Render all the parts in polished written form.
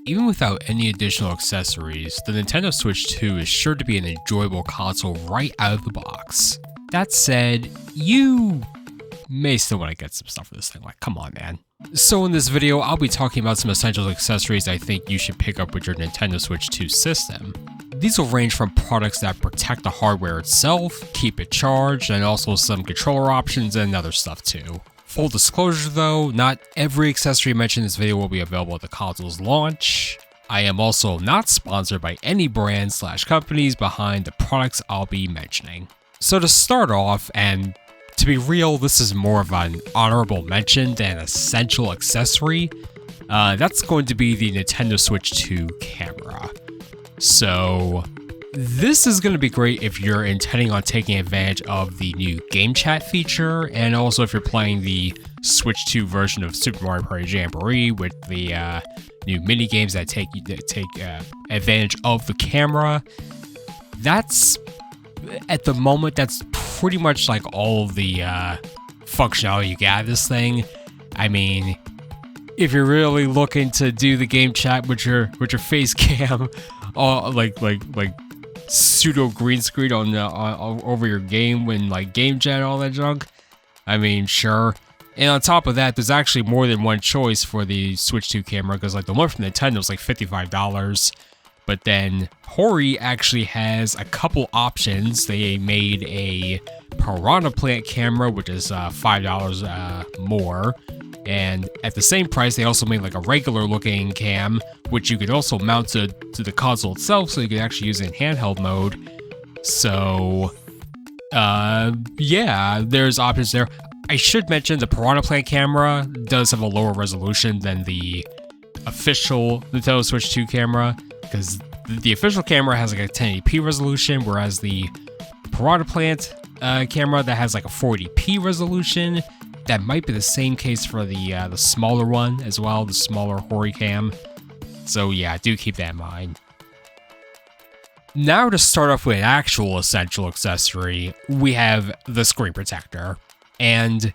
even without any additional accessories, the Nintendo Switch 2 is sure to be an enjoyable console right out of the box. That said, you may still want to get some stuff for this thing, like come on man. So in this video, I'll be talking about some essential accessories I think you should pick up with your Nintendo Switch 2 system. These will range from products that protect the hardware itself, keep it charged, and also some controller options and other stuff too. Full disclosure though, not every accessory mentioned in this video will be available at the console's launch. I am also not sponsored by any brands/companies behind the products I'll be mentioning. So to start off, and to be real, this is more of an honorable mention than essential accessory, that's going to be the Nintendo Switch 2 camera. So this is going to be great if you're intending on taking advantage of the new game chat feature, and also if you're playing the Switch 2 version of Super Mario Party Jamboree with the new mini games that take advantage of the camera. That's, at the moment, that's pretty much like all of the functionality you get out of this thing. I mean, if you're really looking to do the game chat with your face cam, like pseudo green screen on over your game when like game chat and all that junk, I mean, sure. And on top of that, there's actually more than one choice for the Switch 2 camera, because like the one from Nintendo is like $55. But then Hori actually has a couple options. They made a Piranha Plant camera, which is $5 more. And at the same price, they also made like a regular looking cam, which you could also mount to the console itself, so you could actually use it in handheld mode. So, yeah, there's options there. I should mention the Piranha Plant camera does have a lower resolution than the official Nintendo Switch 2 camera, because the official camera has like a 1080p resolution, whereas the Piranha Plant camera that has like a 480p resolution. That might be the same case for the smaller one as well, the smaller Hori cam. So yeah, do keep that in mind. Now to start off with an actual essential accessory, we have the screen protector. And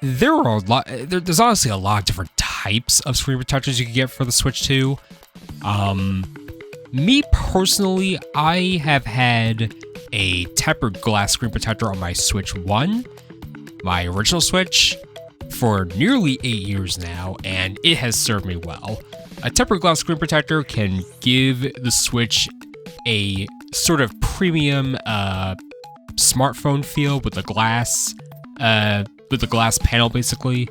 there are there's honestly a lot of different types of screen protectors you can get for the Switch 2. Me personally, I have had a tempered glass screen protector on my Switch 1, my original Switch, for nearly 8 years now, and it has served me well. A tempered glass screen protector can give the Switch a sort of premium smartphone feel with the glass panel basically.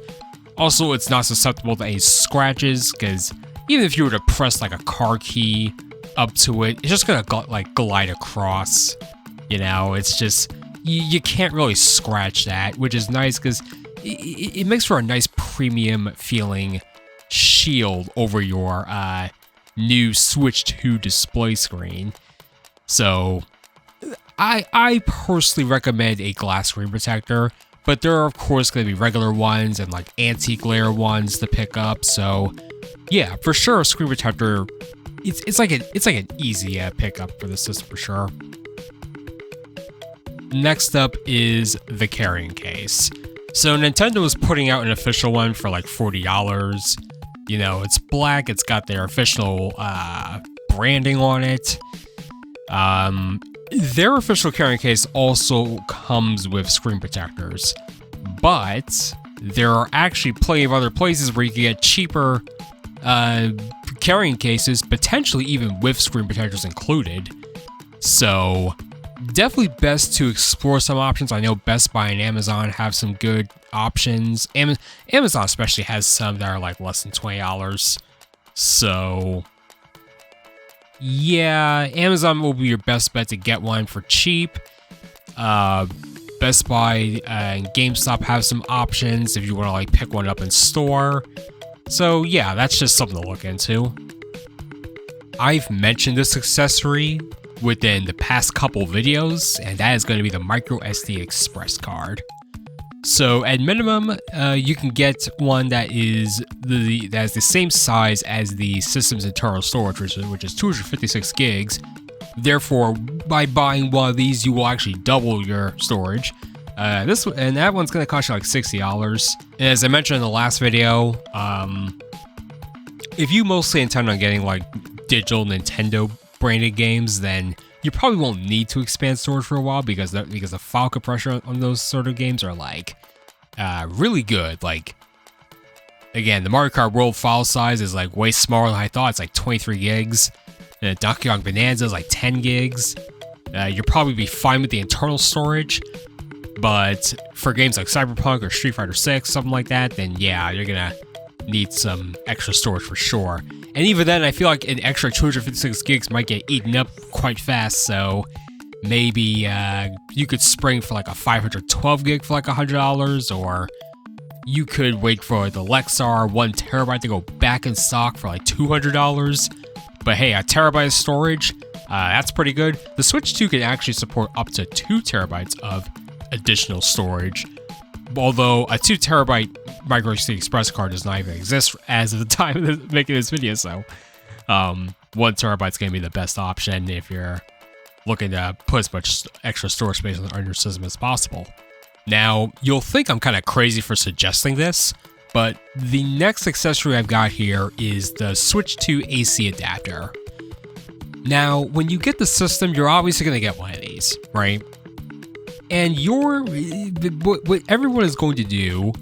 Also, it's not susceptible to any scratches, because even if you were to press like a car key up to it, it's just gonna like glide across. You know, it's just, you can't really scratch that, which is nice because it makes for a nice premium feeling shield over your new Switch 2 display screen. So I personally recommend a glass screen protector, but there are of course going to be regular ones and like anti-glare ones to pick up. So yeah, for sure, a screen protector, it's like an easy pickup for the system for sure. Next up is the carrying case. So Nintendo is putting out an official one for like $40. You know, it's black, it's got their official branding on it. Their official carrying case also comes with screen protectors, but there are actually plenty of other places where you can get cheaper carrying cases, potentially even with screen protectors included. So definitely best to explore some options. I know Best Buy and Amazon have some good options. Amazon especially has some that are like less than $20. So yeah, Amazon will be your best bet to get one for cheap. Best Buy and GameStop have some options if you want to like pick one up in store. So yeah, that's just something to look into. I've mentioned this accessory within the past couple videos, and that is going to be the MicroSD Express card. So at minimum, you can get one that is the same size as the system's internal storage, which is 256 gigs. Therefore, by buying one of these, you will actually double your storage. That one's going to cost you like $60. And as I mentioned in the last video, if you mostly intend on getting like digital Nintendo branded games, then you probably won't need to expand storage for a while because the file compression on those sort of games are like really good. Like, again, the Mario Kart World file size is like way smaller than I thought. It's like 23 gigs. And Donkey Kong Bonanza is like 10 gigs. You'll probably be fine with the internal storage. But for games like Cyberpunk or Street Fighter 6, something like that, then yeah, you're gonna need some extra storage for sure. And even then, I feel like an extra 256 gigs might get eaten up quite fast, so maybe you could spring for like a 512 gig for like $100, or you could wait for the Lexar 1 terabyte to go back in stock for like $200. But hey, a terabyte of storage, that's pretty good. The Switch 2 can actually support up to 2 terabytes of additional storage, although a 2 terabyte MicroSD Express card does not even exist as of the time of making this video, so 1 terabyte's gonna be the best option if you're looking to put as much extra storage space on your system as possible. Now, you'll think I'm kind of crazy for suggesting this, but the next accessory I've got here is the Switch 2 AC adapter. Now, when you get the system, you're obviously going to get one of these, right? And what everyone is going to do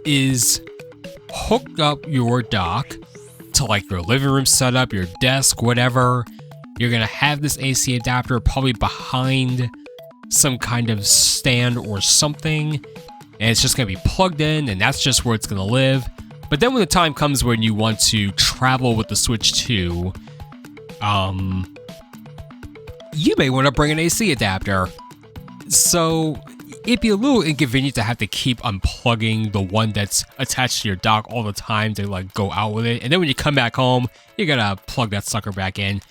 is hook up your dock to like your living room setup, your desk, whatever. You're going to have this AC adapter probably behind some kind of stand or something, and it's just going to be plugged in, and that's just where it's going to live. But then when the time comes when you want to travel with the Switch 2, you may want to bring an AC adapter. So it'd be a little inconvenient to have to keep unplugging the one that's attached to your dock all the time to like go out with it. And then when you come back home, you gotta plug that sucker back in.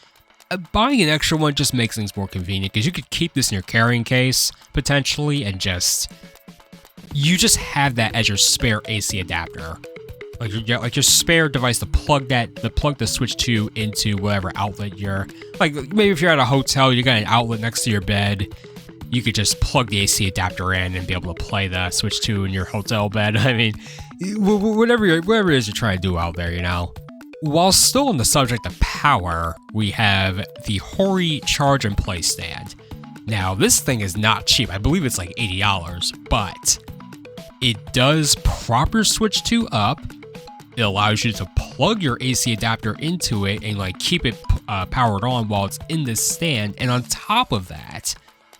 Buying an extra one just makes things more convenient because you could keep this in your carrying case potentially and you just have that as your spare AC adapter. Like your spare device to plug the Switch 2 into whatever outlet you're, like maybe if you're at a hotel, you got an outlet next to your bed, you could just plug the AC adapter in and be able to play the Switch 2 in your hotel bed. I mean, whatever it is you're trying to do out there, you know. While still on the subject of power, we have the Hori Charge and Play stand. Now, this thing is not cheap. I believe it's like $80, but it does prop your Switch 2 up. It allows you to plug your AC adapter into it and like keep it powered on while it's in this stand. And on top of that,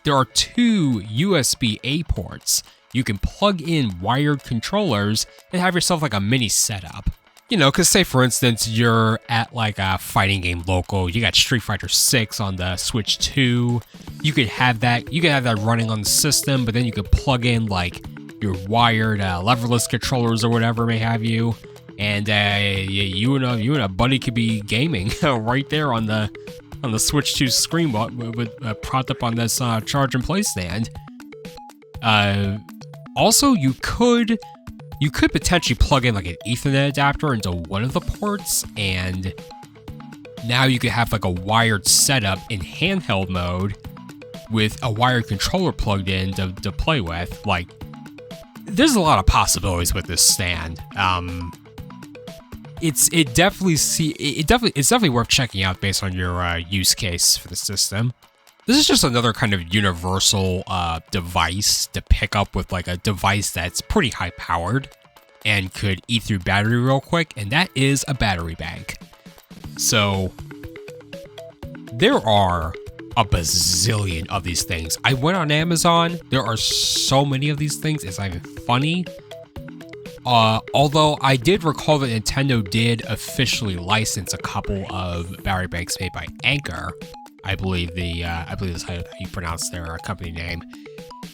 there are 2 USB-A ports. You can plug in wired controllers and have yourself like a mini setup. You know, because say for instance, you're at like a fighting game local, you got Street Fighter 6 on the Switch 2. You could have that running on the system, but then you could plug in like your wired leverless controllers or whatever may have you. And you and a buddy could be gaming right there on the Switch 2 screen with propped up on this charge and play stand. Also, you could potentially plug in like an Ethernet adapter into one of the ports, and now you could have like a wired setup in handheld mode with a wired controller plugged in to play with. Like, there's a lot of possibilities with this stand. It's definitely worth checking out based on your use case for the system. This is just another kind of universal device to pick up with like a device that's pretty high powered and could eat through battery real quick, and that is a battery bank. So there are a bazillion of these things. I went on Amazon. There are so many of these things. It's not even funny. Although I did recall that Nintendo did officially license a couple of battery banks made by Anker. I believe that's how you pronounce their company name.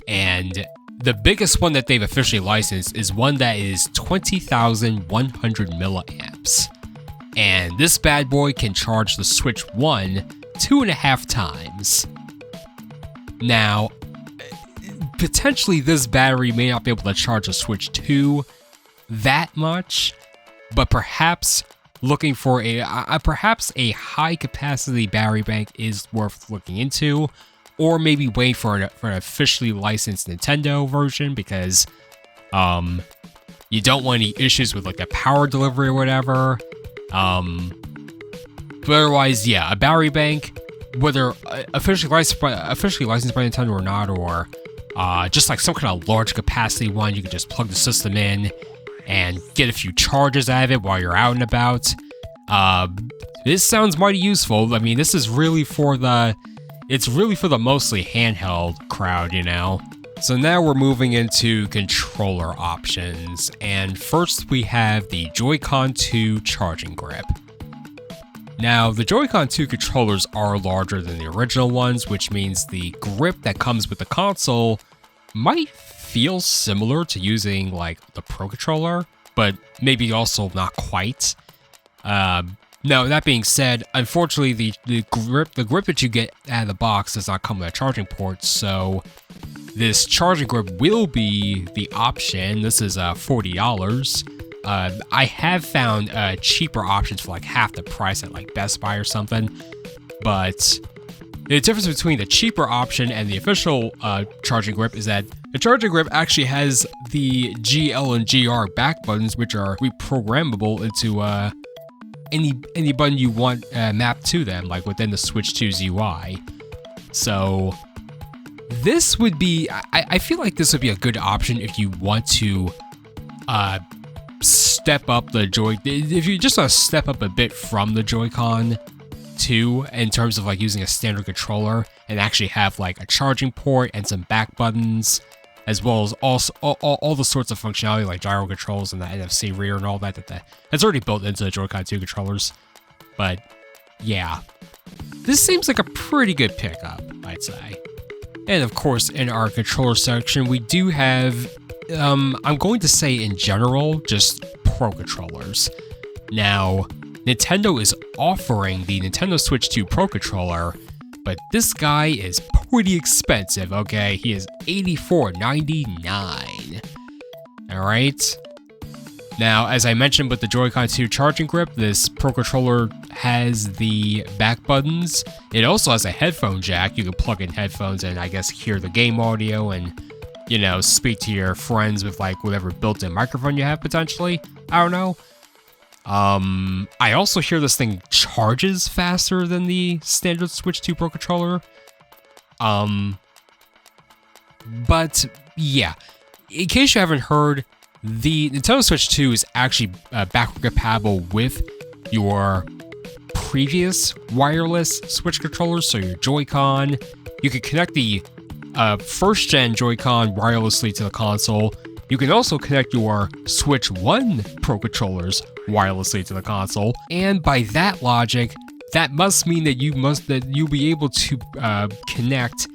And the biggest one that they've officially licensed is one that is 20,100 milliamps. And this bad boy can charge the Switch 1 2.5 times. Now, potentially this battery may not be able to charge a Switch 2 that much, but perhaps looking for a high capacity battery bank is worth looking into, or maybe wait for an officially licensed Nintendo version, because you don't want any issues with like the power delivery or whatever. But otherwise, yeah, a battery bank, whether officially licensed by Nintendo or not, or just like some kind of large capacity one, you can just plug the system in and get a few charges out of it while you're out and about. This sounds mighty useful. I mean, this is really for the mostly handheld crowd, you know? So now we're moving into controller options, and first we have the Joy-Con 2 charging grip. Now, the Joy-Con 2 controllers are larger than the original ones, which means the grip that comes with the console might feel similar to using, like, the Pro Controller, but maybe also not quite. Now, that being said, unfortunately, the grip that you get out of the box does not come with a charging port, so this charging grip will be the option. This is $40. I have found cheaper options for like half the price at like Best Buy or something, but the difference between the cheaper option and the official charging grip is that the charging grip actually has the G, L, and GR back buttons, which are reprogrammable into any button you want mapped to them, like within the Switch 2's UI. So this would be, I feel like this would be a good option if you want to step up the if you just want to step up a bit from the Joy-Con 2 in terms of like using a standard controller and actually have like a charging port and some back buttons, as well as also all the sorts of functionality like gyro controls and the NFC rear and all that's already built into the Joy-Con 2 controllers. But yeah, this seems like a pretty good pickup, I'd say. And of course, in our controller section, we do have, I'm going to say in general, just Pro controllers. Now, Nintendo is offering the Nintendo Switch 2 Pro controller, but this guy is pretty expensive, okay? He is $84.99. Alright? Now, as I mentioned with the Joy-Con 2 charging grip, this Pro controller has the back buttons. It also has a headphone jack. You can plug in headphones and I guess hear the game audio and, you know, speak to your friends with like whatever built-in microphone you have potentially. I don't know. I also hear this thing charges faster than the standard Switch 2 Pro controller. But yeah, in case you haven't heard, the Nintendo Switch 2 is actually backward compatible with your previous wireless Switch controllers, so your Joy-Con. You can connect the first-gen Joy-Con wirelessly to the console. You can also connect your Switch 1 Pro controllers wirelessly to the console, and by that logic, that must mean that you'll be able to connect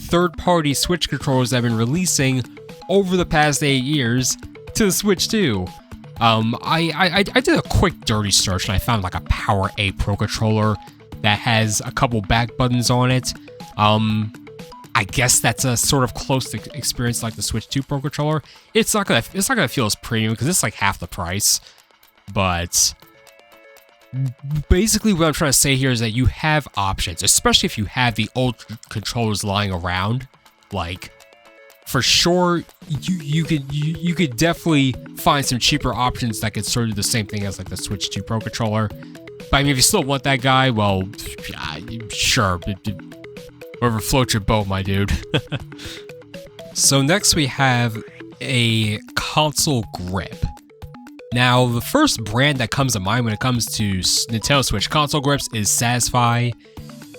third-party Switch controllers that have been releasing over the past 8 years to the Switch 2. I did a quick dirty search and I found like a Power A Pro controller that has a couple back buttons on it. I guess that's a sort of close to experience like the Switch 2 Pro controller. It's not gonna feel as premium because it's like half the price. But basically what I'm trying to say here is that you have options, especially if you have the old controllers lying around. Like, for sure, you could definitely find some cheaper options that could sort of do the same thing as like the Switch 2 Pro controller. But I mean, if you still want that guy, well, sure. Whatever floats your boat, my dude. So next we have a console grip. Now, the first brand that comes to mind when it comes to Nintendo Switch console grips is Satisfy,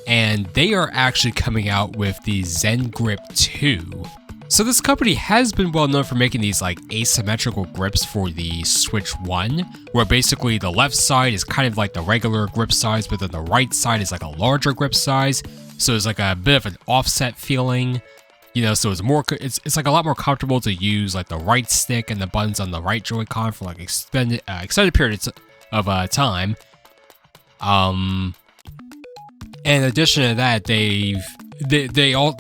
and they are actually coming out with the Zen Grip 2. So this company has been well known for making these like asymmetrical grips for the Switch 1, where basically the left side is kind of like the regular grip size, but then the right side is like a larger grip size. So it's like a bit of an offset feeling, you know, so it's like a lot more comfortable to use like the right stick and the buttons on the right Joy-Con for like extended periods of time. In addition to that, they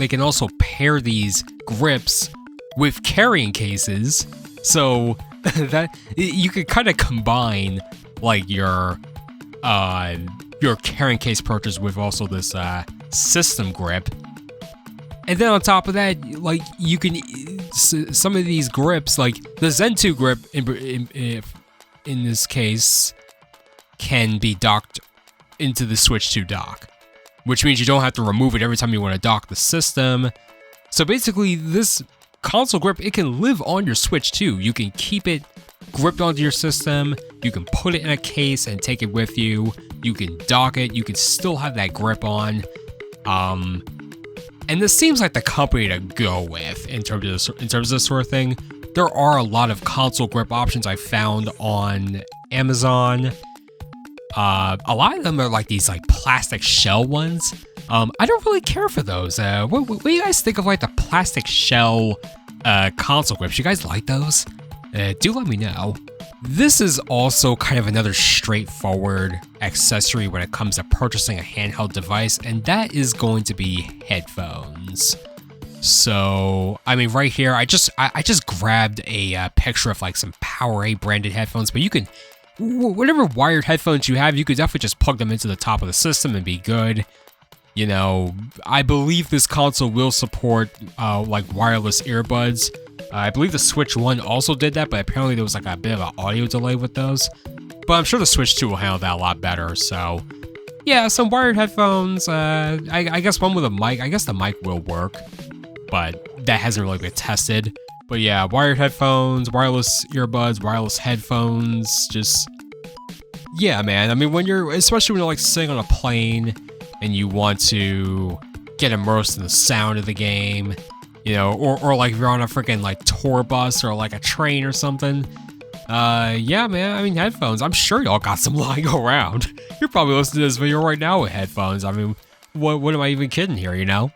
can also pair these grips with carrying cases, so that you could kind of combine like your carrying case purchase with also this system grip. And then on top of that, like you can some of these grips, like the Zen 2 grip in this case, can be docked into the Switch 2 dock, which means you don't have to remove it every time you want to dock the system. So basically, this console grip, it can live on your Switch 2. You can keep it gripped onto your system, you can put it in a case and take it with you, you can dock it, you can still have that grip on. And this seems like the company to go with in terms of this sort of thing. There are a lot of console grip options I found on Amazon. A lot of them are like these like plastic shell ones. I don't really care for those. What do you guys think of like the plastic shell console grips? You guys like those? Do let me know. This is also kind of another straightforward accessory when it comes to purchasing a handheld device, and that is going to be headphones. So, I mean, right here, I just grabbed a picture of like some PowerA branded headphones, but you can, whatever wired headphones you have, you could definitely just plug them into the top of the system and be good. You know, I believe this console will support like wireless earbuds. I believe the Switch 1 also did that, but apparently there was like a bit of an audio delay with those. But I'm sure the Switch 2 will handle that a lot better, so yeah, some wired headphones. I guess one with a mic. I guess the mic will work, but that hasn't really been tested. But yeah, wired headphones, wireless earbuds, wireless headphones, just, yeah, man. I mean, especially when you're like sitting on a plane and you want to get immersed in the sound of the game, you know, or like if you're on a freaking like tour bus or like a train or something. Yeah, man, I mean, headphones, I'm sure y'all got some lying around. You're probably listening to this video right now with headphones. I mean, what am I even kidding here, you know?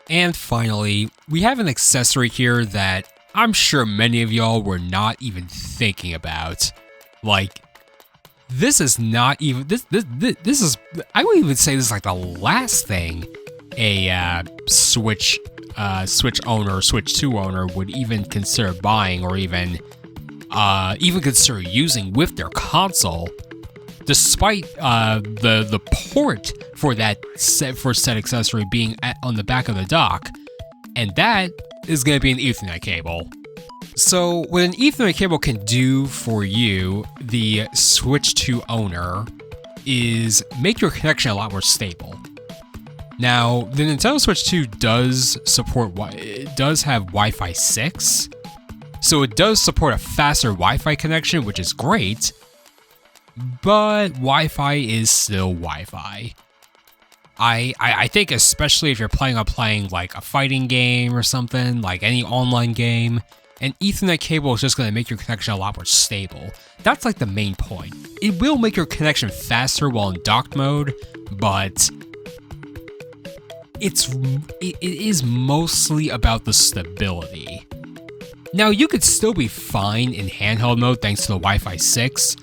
And finally, we have an accessory here that I'm sure many of y'all were not even thinking about. Like, this is not even, this is, I would even say this is like the last thing a Switch owner, Switch 2 owner would even consider buying or even consider using with their console, despite the port for said accessory being on the back of the dock, and that is going to be an Ethernet cable. So what an Ethernet cable can do for you, the Switch 2 owner, is make your connection a lot more stable. Now, the Nintendo Switch 2 does have Wi-Fi 6, so it does support a faster Wi-Fi connection, which is great, but Wi-Fi is still Wi-Fi. I think especially if you're planning on playing like a fighting game or something, like any online game, an Ethernet cable is just going to make your connection a lot more stable. That's like the main point. It will make your connection faster while in docked mode, but it is mostly about the stability. Now, you could still be fine in handheld mode thanks to the Wi-Fi 6,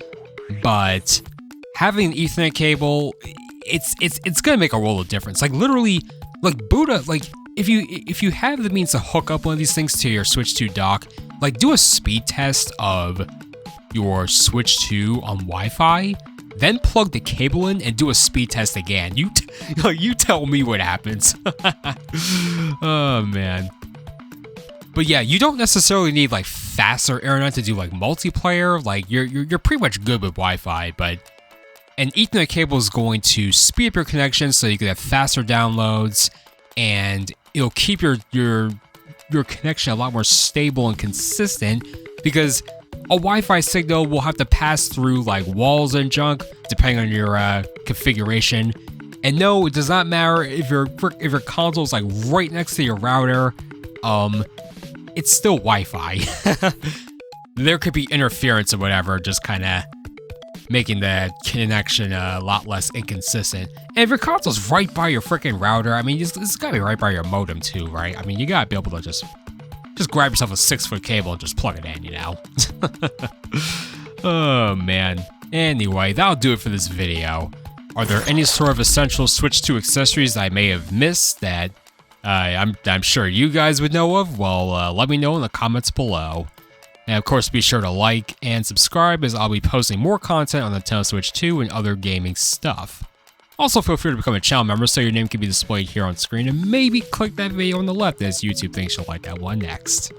but having an Ethernet cable, it's gonna make a world of difference. Like literally, like if you have the means to hook up one of these things to your Switch 2 dock, like do a speed test of your Switch 2 on Wi-Fi, then plug the cable in and do a speed test again. You tell me what happens. Oh man. But yeah, you don't necessarily need like faster internet to do like multiplayer. Like you're pretty much good with Wi-Fi, but an Ethernet cable is going to speed up your connection so you can have faster downloads, and it'll keep your connection a lot more stable and consistent, because a Wi-Fi signal will have to pass through like walls and junk depending on your configuration. And no, it does not matter if your console is like right next to your router. It's still Wi-Fi. There could be interference or whatever, just kind of making the connection a lot less inconsistent. And if your console's right by your freaking router, I mean, it's gotta be right by your modem too, right? I mean, you gotta be able to just grab yourself a 6-foot cable and just plug it in, you know? Oh, man. Anyway, that'll do it for this video. Are there any sort of essential Switch 2 accessories that I may have missed that I'm sure you guys would know of? Well, let me know in the comments below. And of course, be sure to like and subscribe, as I'll be posting more content on the Nintendo Switch 2 and other gaming stuff. Also, feel free to become a channel member so your name can be displayed here on screen, and maybe click that video on the left as YouTube thinks you'll like that one next.